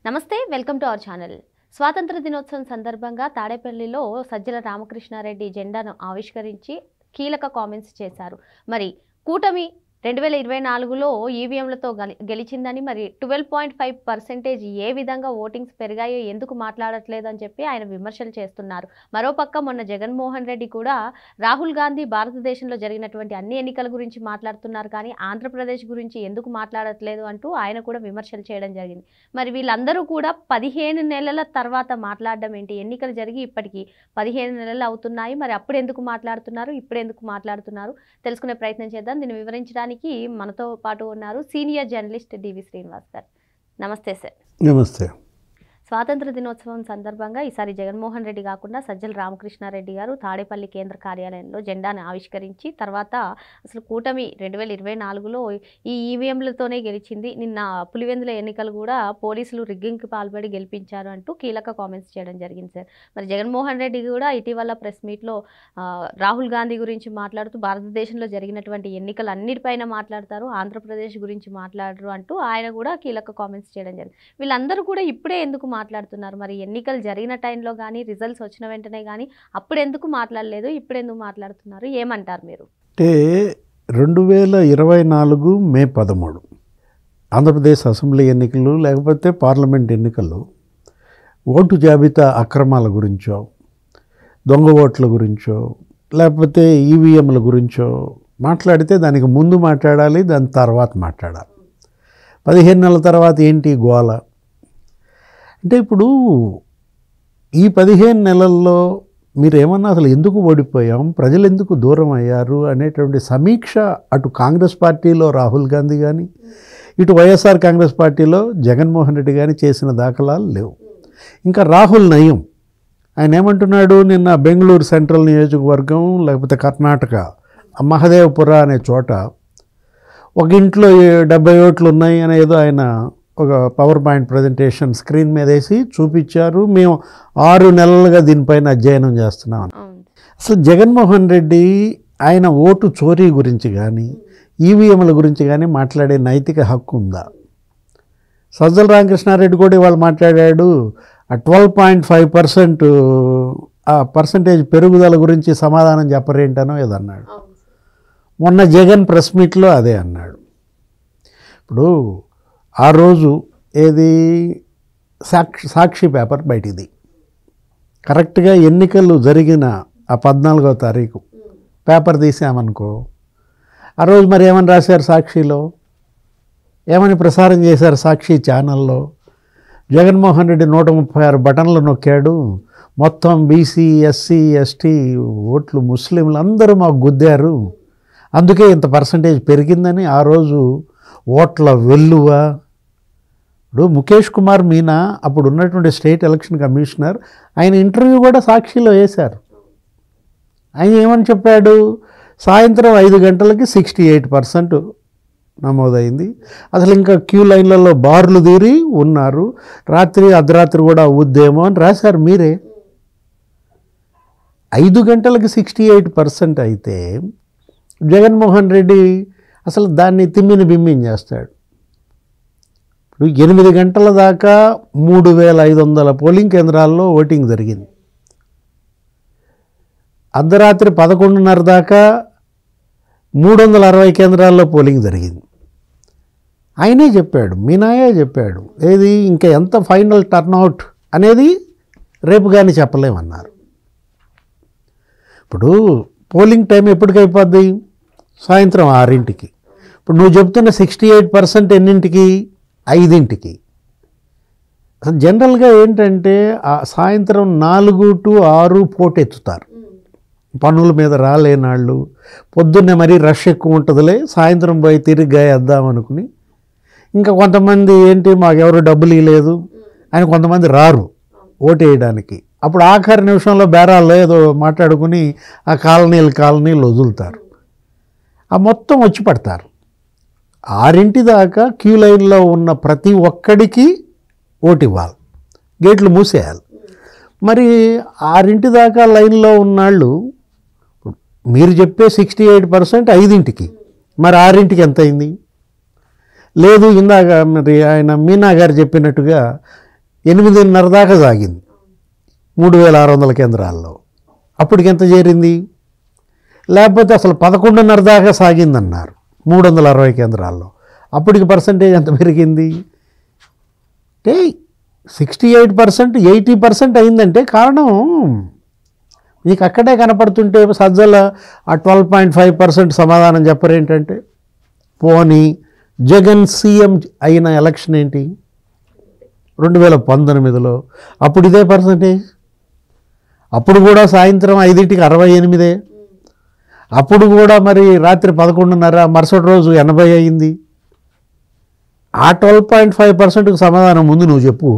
నమస్తే, welcome to our channel. స్వాతంత్ర దినోత్సవం సందర్భంగా తాడేపల్లిలో సజ్జల రామకృష్ణారెడ్డి జెండాను ఆవిష్కరించి కీలక కామెంట్స్ చేశారు. మరి కూటమి 2024లో ఈవీఎంలతో గెలిచిందని, మరి 12.5% ఏ విధంగా ఓటింగ్స్ పెరిగాయో ఎందుకు మాట్లాడట్లేదు అని చెప్పి ఆయన విమర్శలు చేస్తున్నారు. మరోపక్క మొన్న జగన్మోహన్ రెడ్డి కూడా రాహుల్ గాంధీ భారతదేశంలో జరిగినటువంటి అన్ని ఎన్నికల గురించి మాట్లాడుతున్నారు, కానీ ఆంధ్రప్రదేశ్ గురించి ఎందుకు మాట్లాడట్లేదు అంటూ ఆయన కూడా విమర్శలు చేయడం జరిగింది. మరి వీళ్ళందరూ కూడా 15 నెలల తర్వాత మాట్లాడడం ఏంటి? ఎన్నికలు జరిగి ఇప్పటికీ 15 నెలలు అవుతున్నాయి. మరి అప్పుడు ఎందుకు మాట్లాడుతున్నారు, ఇప్పుడు ఎందుకు మాట్లాడుతున్నారు తెలుసుకునే ప్రయత్నం చేద్దాం. దీన్ని వివరించడానికి మనతో పాటు ఉన్నారు సీనియర్ జర్నలిస్ట్ డివి శ్రీనివాస్ గారు. నమస్తే సార్. నమస్తే. స్వాతంత్ర దినోత్సవం సందర్భంగా ఈసారి జగన్మోహన్ రెడ్డి కాకుండా సజ్జల రామకృష్ణారెడ్డి గారు తాడేపల్లి కేంద్ర కార్యాలయంలో జెండాను ఆవిష్కరించి తర్వాత అసలు కూటమి 2024లో ఈ ఈవీఎంలతోనే గెలిచింది, నిన్న పులివెందుల ఎన్నికలు కూడా పోలీసులు రిగ్గింగ్కి పాల్పడి గెలిపించారు అంటూ కీలక కామెంట్స్ చేయడం జరిగింది సార్. మరి జగన్మోహన్ రెడ్డి కూడా ఇటీవల ప్రెస్ మీట్లో రాహుల్ గాంధీ గురించి మాట్లాడుతూ భారతదేశంలో జరిగినటువంటి ఎన్నికలు అన్నిటిపైన మాట్లాడతారు, ఆంధ్రప్రదేశ్ గురించి మాట్లాడరు అంటూ ఆయన కూడా కీలక కామెంట్స్ చేయడం జరిగింది. వీళ్ళందరూ కూడా ఇప్పుడే ఎందుకు మాట్లాడుతున్నారు? మరి ఎన్నికలు జరిగిన టైంలో కానీ రిజల్ట్స్ వచ్చిన వెంటనే కానీ అప్పుడు ఎందుకు మాట్లాడలేదు, ఇప్పుడు ఎందుకు మాట్లాడుతున్నారు? ఏమంటారు మీరు? అంటే 2024 మే 13 ఆంధ్రప్రదేశ్ అసెంబ్లీ ఎన్నికలు లేకపోతే పార్లమెంట్ ఎన్నికల్లో ఓటు జాబితా అక్రమాల గురించో, దొంగ ఓట్ల గురించో, లేకపోతే ఈవీఎంల గురించో మాట్లాడితే దానికి ముందు మాట్లాడాలి, దాని తర్వాత మాట్లాడాలి. 15 నెలల తర్వాత ఏంటి గోల అంటే, ఇప్పుడు ఈ 15 నెలల్లో మీరు ఏమన్నా అసలు ఎందుకు ఓడిపోయాం, ప్రజలు ఎందుకు దూరం అయ్యారు అనేటువంటి సమీక్ష అటు కాంగ్రెస్ పార్టీలో రాహుల్ గాంధీ కానీ, ఇటు వైఎస్ఆర్ కాంగ్రెస్ పార్టీలో జగన్మోహన్ రెడ్డి కానీ చేసిన దాఖలాలు లేవు. ఇంకా రాహుల్ నయం, ఆయన ఏమంటున్నాడు, నిన్న బెంగళూరు సెంట్రల్ నియోజకవర్గం లేకపోతే కర్ణాటక మహదేవపుర అనే చోట ఒక ఇంట్లో 70 ఓట్లు ఉన్నాయి అనేదో ఆయన ఒక పవర్ పాయింట్ ప్రజెంటేషన్ స్క్రీన్ మీద వేసి చూపించారు. మేము 6 నెలలుగా దీనిపైన అధ్యయనం చేస్తున్నాం. అసలు జగన్మోహన్ రెడ్డి ఆయన ఓటు చోరీ గురించి కానీ ఈవీఎంల గురించి కానీ మాట్లాడే నైతిక హక్కు ఉందా? సజ్జల రామకృష్ణారెడ్డి కూడా ఇవాళ మాట్లాడాడు, ఆ 12.5% ఆ పర్సంటేజ్ పెరుగుదల గురించి సమాధానం చెప్పరేంటనో ఏదన్నాడు. మొన్న జగన్ ప్రెస్ మీట్లో అదే అన్నాడు. ఇప్పుడు ఆ రోజు ఏది సాక్షి పేపర్ బయటిది కరెక్ట్గా ఎన్నికలు జరిగిన ఆ 14వ తారీఖు పేపర్ తీసామనుకో, ఆ రోజు మరి ఏమని రాశారు సాక్షిలో, ఏమని ప్రసారం చేశారు సాక్షి ఛానల్లో? జగన్మోహన్ రెడ్డి 136 బటన్లు నొక్కాడు, మొత్తం బీసీ ఎస్సీ ఎస్టీ ఓట్లు ముస్లింలు అందరూ మాకు గుద్దారు, అందుకే ఇంత పర్సంటేజ్ పెరిగిందని ఆ రోజు ఓట్ల వెల్లువ. ఇప్పుడు ముఖేష్ కుమార్ మీనా అప్పుడు ఉన్నటువంటి స్టేట్ ఎలక్షన్ కమిషనర్, ఆయన ఇంటర్వ్యూ కూడా సాక్షిలో వేశారు. ఆయన ఏమని చెప్పాడు, సాయంత్రం 5 గంటలకి 68% నమోదైంది, అసలు ఇంకా క్యూ లైన్లలో బార్లు తీరి ఉన్నారు, రాత్రి అర్ధరాత్రి కూడా అవుద్దేమో అని రాశారు మీరే. 5 గంటలకి 68% అయితే జగన్మోహన్ రెడ్డి అసలు దాన్ని తిమ్మిని బిమ్మిని చేస్తాడు. ఇప్పుడు 8 గంటల దాకా 3500 పోలింగ్ కేంద్రాల్లో ఓటింగ్ జరిగింది. అర్ధరాత్రి 11:30 దాకా 360 కేంద్రాల్లో పోలింగ్ జరిగింది. ఆయనే చెప్పాడు, మీనాయే చెప్పాడు, ఏది ఇంకా ఎంత ఫైనల్ టర్న్అవుట్ అనేది రేపు కానీ చెప్పలేమన్నారు. ఇప్పుడు పోలింగ్ టైం ఎప్పటికైపోద్ది? సాయంత్రం 6ంటికి. ఇప్పుడు నువ్వు చెప్తున్న 68% ఎన్నింటికి? 5ంటికి. అసలు జనరల్గా ఏంటంటే సాయంత్రం 4 to 6 పోటెత్తుతారు, పనుల మీద రాలేనాళ్ళు, పొద్దున్నే మరీ రష్ ఎక్కువ ఉంటుందిలే, సాయంత్రం పోయి తిరిగ్గా వేద్దామనుకుని. ఇంకా కొంతమంది ఏంటి, మాకెవరు డబ్బులు ఇవ్వలేదు అని కొంతమంది రారు ఓటేయడానికి. అప్పుడు ఆఖరి నిమిషంలో బేరాల్లో ఏదో మాట్లాడుకుని ఆ కాలనీలు వదులుతారు, ఆ మొత్తం వచ్చి పడతారు. 6 దాకా క్యూ లైన్లో ఉన్న ప్రతి ఒక్కడికి ఓటు ఇవ్వాలి, గేట్లు మూసేయాలి. మరి 6 దాకా లైన్లో ఉన్నాళ్ళు, మీరు చెప్పే 68% 5ంటికి, మరి 6ంటికి ఎంత అయింది? లేదు, ఇందాక మరి ఆయన మీనా గారు చెప్పినట్టుగా 8:30 దాకా సాగింది 3600 కేంద్రాల్లో. అప్పటికి ఎంత చేరింది? లేకపోతే అసలు 11:30 దాకా సాగిందన్నారు 360 కేంద్రాల్లో. అప్పటికి పర్సంటేజ్ ఎంత పెరిగింది అంటే 68%, 80% అయిందంటే కారణం మీకు అక్కడే కనపడుతుంటే సజ్జల ఆ 12.5% సమాధానం చెప్పరేంటంటే? పోనీ జగన్ సీఎం అయిన ఎలక్షన్ ఏంటి 2019లో, అప్పుడు ఇదే పర్సంటేజ్. అప్పుడు కూడా సాయంత్రం 5కి 68, అప్పుడు కూడా మరి రాత్రి 11:30, మరుసటి రోజు 80 అయింది. ఆ 12.5%కు సమాధానం ముందు నువ్వు చెప్పు,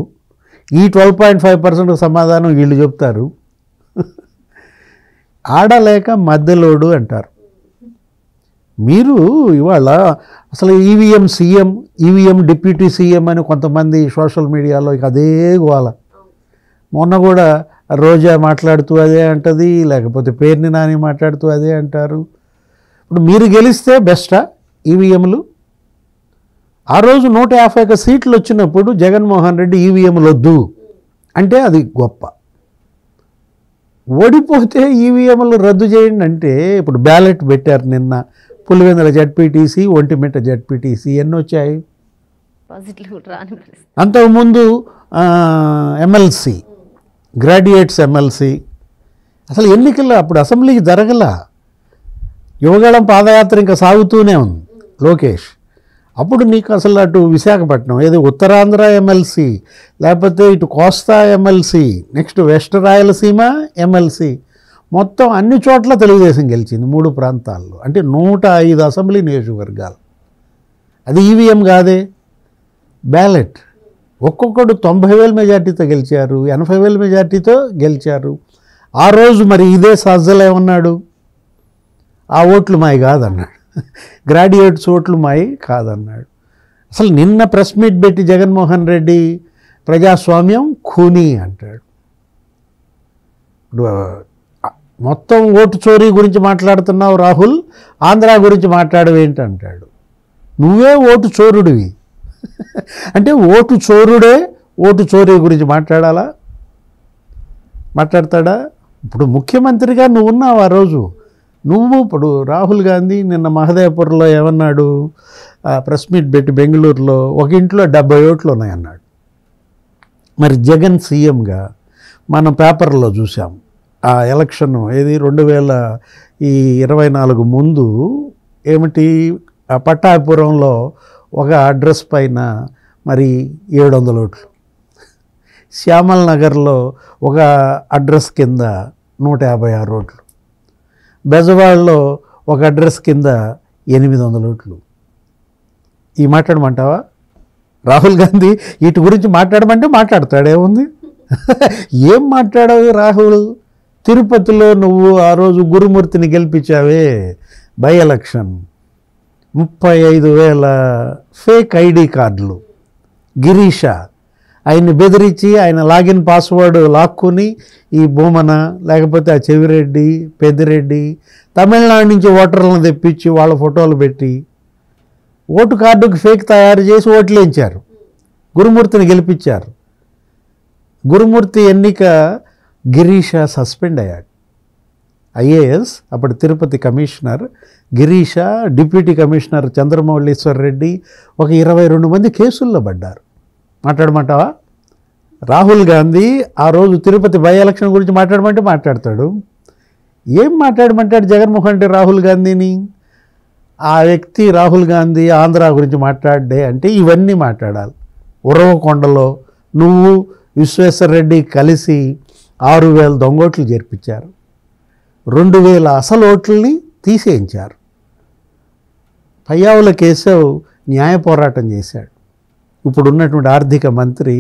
ఈ 12.5%కు సమాధానం వీళ్ళు చెప్తారు. ఆడలేక మధ్యలోడు అంటారు. మీరు ఇవాళ అసలు EVM CM, EVM deputy CM అని కొంతమంది సోషల్ మీడియాలో ఇక అదే గోల. మొన్న కూడా రోజా మాట్లాడుతూ అదే అంటది, లేకపోతే పేర్ని నాని మాట్లాడుతూ అదే అంటారు. ఇప్పుడు మీరు గెలిస్తే బెస్టా ఈవీఎంలు? ఆ రోజు 151 సీట్లు వచ్చినప్పుడు జగన్మోహన్ రెడ్డి ఈవీఎంలు వద్దు అంటే అది గొప్ప. ఓడిపోతే ఈవీఎంలు రద్దు చేయండి అంటే, ఇప్పుడు బ్యాలెట్ పెట్టారు నిన్న, పులివెందుల జడ్పీటీసీ, ఒంటిమిట్ట జడ్పీటీసీ, ఎన్ని వచ్చాయి? అంతకుముందు ఎమ్మెల్సీ, గ్రాడ్యుయేట్స్ ఎమ్మెల్సీ. అసలు ఎన్నికలు అప్పుడు అసెంబ్లీకి జరగల. యువగళం పాదయాత్ర ఇంకా సాగుతూనే ఉంది లోకేష్. అప్పుడు నీకు అసలు అటు విశాఖపట్నం, ఏది ఉత్తరాంధ్ర ఎమ్మెల్సీ, లేకపోతే ఇటు Kosta MLC, next west Rayalaseema MLC, మొత్తం అన్ని చోట్ల తెలుగుదేశం గెలిచింది 3 ప్రాంతాల్లో. అంటే 105 అసెంబ్లీ నియోజకవర్గాలు. అది ఈవీఎం కాదే, బ్యాలెట్. ఒక్కొక్కడు 90,000 మెజార్టీతో గెలిచారు, 80,000 మెజార్టీతో గెలిచారు. ఆ రోజు మరి ఇదే సజ్జలు ఏమన్నాడు? ఆ ఓట్లు మాయి కాదన్నాడు, గ్రాడ్యుయేట్స్ ఓట్లు మాయి కాదన్నాడు. అసలు నిన్న ప్రెస్ మీట్ పెట్టి జగన్మోహన్ రెడ్డి ప్రజాస్వామ్యం ఖూనీ అంటాడు. మొత్తం ఓటు చోరీ గురించి మాట్లాడుతున్నావు రాహుల్, ఆంధ్ర గురించి మాట్లాడవేంటి అంటాడు. నువ్వే ఓటు చోరుడివి. అంటే ఓటు చోరుడే ఓటు చోరీ గురించి మాట్లాడాలా? మాట్లాడతాడా? ఇప్పుడు ముఖ్యమంత్రిగా నువ్వు ఉన్నావు ఆ రోజు. నువ్వు ఇప్పుడు రాహుల్ గాంధీ నిన్న మహదేవ్పూర్లో ఏమన్నాడు? ప్రెస్ మీట్ పెట్టి బెంగళూరులో ఒక ఇంట్లో 70 ఓట్లు ఉన్నాయన్నాడు. మరి జగన్ సీఎంగా మనం పేపర్లో చూసాం. ఆ ఎలక్షన్ ఏది 2024 ముందు ఏమిటి, ఆ పట్టాభిపురంలో ఒక అడ్రస్ పైన మరి 700 ఓట్లు, శ్యామల్ నగర్లో ఒక అడ్రస్ కింద 156 ఓట్లు, బెజవాడలో ఒక అడ్రస్ కింద 800 ఓట్లు. ఈ మాట్లాడమంటావా? రాహుల్ గాంధీ వీటి గురించి మాట్లాడమంటే మాట్లాడతాడేముంది? ఏం మాట్లాడవు రాహుల్? తిరుపతిలో నువ్వు ఆ రోజు గురుమూర్తిని గెలిపించావే బై ఎలక్షన్, 35,000 ఫేక్ ఐడి కార్డులు. గిరీష ఆయన్ని బెదిరించి ఆయన లాగిన్ పాస్వర్డ్ లాక్కుని ఈ భూమన, లేకపోతే ఆ చెవిరెడ్డి, పెద్దిరెడ్డి, తమిళనాడు నుంచి ఓటర్లను తెప్పించి వాళ్ళ ఫోటోలు పెట్టి ఓటు కార్డుకు ఫేక్ తయారు చేసి ఓట్లు వేయించారు, గురుమూర్తిని గెలిపించారు. గురుమూర్తి ఎన్నిక గిరీష సస్పెండ్ అయ్యాడు. ఐఏఎస్ అప్పుడు Tirupati commissioner Girisha, deputy commissioner Chandramouleeswar Reddy, ఒక 22 మంది కేసుల్లో పడ్డారు. మాట్లాడమంటావా? రాహుల్ గాంధీ ఆ రోజు తిరుపతి బై ఎలక్షన్ గురించి మాట్లాడమంటే మాట్లాడతాడు. ఏం మాట్లాడమంటాడు జగన్మోహన్ రెడ్డి రాహుల్ గాంధీని? ఆ వ్యక్తి రాహుల్ గాంధీ ఆంధ్ర గురించి మాట్లాడే అంటే ఇవన్నీ మాట్లాడాలి. ఉరవకొండలో నువ్వు విశ్వేశ్వర్ రెడ్డి కలిసి 6,000 దొంగోట్లు చేర్పించారు, 2,000 అసలు ఓట్లని తీసేయించారు. పయ్యావుల కేశవ్ న్యాయ పోరాటం చేశాడు. ఇప్పుడున్నటువంటి ఆర్థిక మంత్రి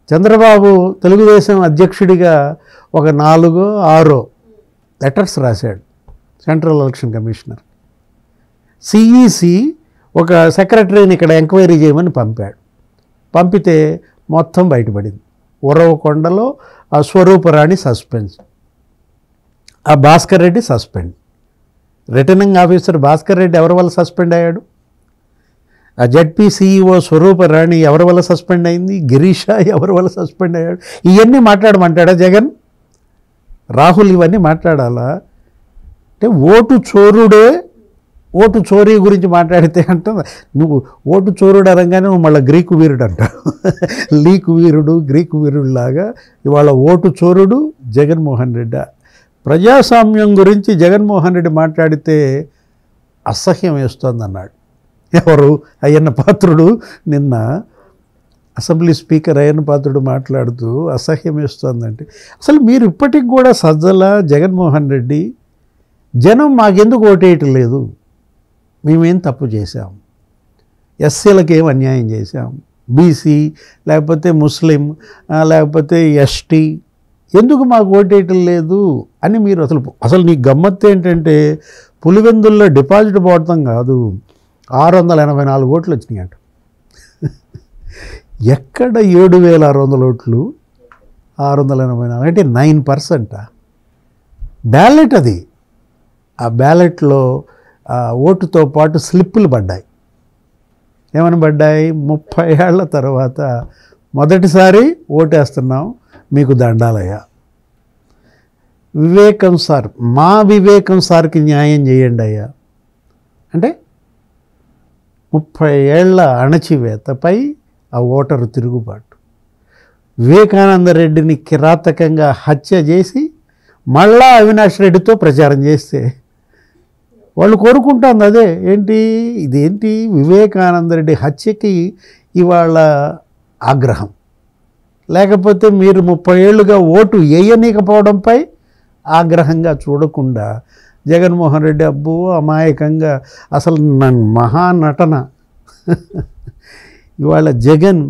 చంద్రబాబు తెలుగుదేశం అధ్యక్షుడిగా ఒక 4-6 లెటర్స్ రాశాడు సెంట్రల్ ఎలక్షన్ కమిషనర్. సిఈసి ఒక సెక్రటరీని ఇక్కడ ఎంక్వైరీ చేయమని పంపాడు. పంపితే మొత్తం బయటపడింది. ఉరవకొండలో ఆ స్వరూపరాణి సస్పెన్స్, ఆ Bhaskar Reddy suspend. Returning officer Bhaskar Reddy ఎవరి వల్ల సస్పెండ్ అయ్యాడు? ఆ జడ్పీ సిఇఓ స్వరూపరాణి ఎవరి వల్ల సస్పెండ్ అయింది, గిరీష ఎవరి వల్ల సస్పెండ్ అయ్యాడు, ఇవన్నీ మాట్లాడమంటాడా జగన్? రాహుల్ ఇవన్నీ మాట్లాడాలా? అంటే ఓటు చోరీ గురించి మాట్లాడితే అంట నువ్వు ఓటు చోరుడు అనగానే నువ్వు మళ్ళీ గ్రీకు వీరుడు అంటావు. లీకు వీరుడు, గ్రీకు వీరుడులాగా ఇవాళ ఓటు చోరుడు జగన్మోహన్ రెడ్డి. ప్రజాస్వామ్యం గురించి జగన్మోహన్ రెడ్డి మాట్లాడితే అసహ్యం వేస్తోందన్నాడు. ఎవరు? అయ్యన్న పాత్రుడు నిన్న అసెంబ్లీ స్పీకర్ అయ్యన్న పాత్రుడు మాట్లాడుతూ అసహ్యం వేస్తోందంటే, అసలు మీరు ఇప్పటికి కూడా సజ్జల, జగన్మోహన్ రెడ్డి జనం మాకెందుకు ఓటేయటం లేదు, మేమేం తప్పు చేశాం, ఎస్సీలకు ఏం అన్యాయం చేశాం, బీసీ లేకపోతే ముస్లిం లేకపోతే ఎస్టీ ఎందుకు మాకు ఓటేయటం లేదు అని మీరు అసలు నీ గమ్మత్తు ఏంటంటే పులివెందుల్లో డిపాజిట్ పోవటం కాదు, 684 ఓట్లు వచ్చినాయి అంట. ఎక్కడ 7600 ఓట్లు, 684 అంటే 9%. బ్యాలెట్ అది. ఆ బ్యాలెట్లో ఓటుతో పాటు స్లిప్పులు పడ్డాయి. ఏమని పడ్డాయి? 30 ఏళ్ల తర్వాత మొదటిసారి ఓటేస్తున్నాం, మీకు దండాలయ్యా. వివేకం సార్, మా వివేకం సార్కి న్యాయం చేయండి అయ్యా అంటే 30 ఏళ్ల అణచివేతపై ఆ ఓటరు తిరుగుబాటు. వివేకానంద రెడ్డిని కిరాతకంగా హత్య చేసి మళ్ళా అవినాష్ రెడ్డితో ప్రచారం చేస్తే వాళ్ళు కోరుకుంటుంది అదే. ఇదేంటి వివేకానంద రెడ్డి హత్యకి ఇవాళ ఆగ్రహం, లేకపోతే మీరు 30 ఏళ్ళుగా ఓటు వేయనీకపోవడంపై ఆగ్రహంగా చూడకుండా జగన్మోహన్ రెడ్డి అబ్బో అమాయకంగా అసలు మహానటన. ఇవాళ జగన్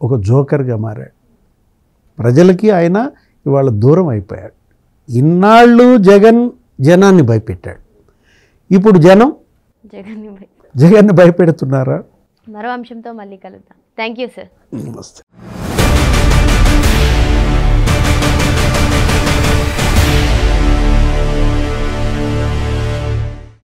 ఒక జోకర్గా మారాడు. ప్రజలకి ఆయన ఇవాళ దూరం అయిపోయాడు. ఇన్నాళ్ళు జనాన్ని భయపెట్టాడు, ఇప్పుడు జనం జగన్ని భయపెడుతున్నారా? మరో అంశంతో మళ్ళీ కలుద్దాం. Thank you sir. నమస్తే.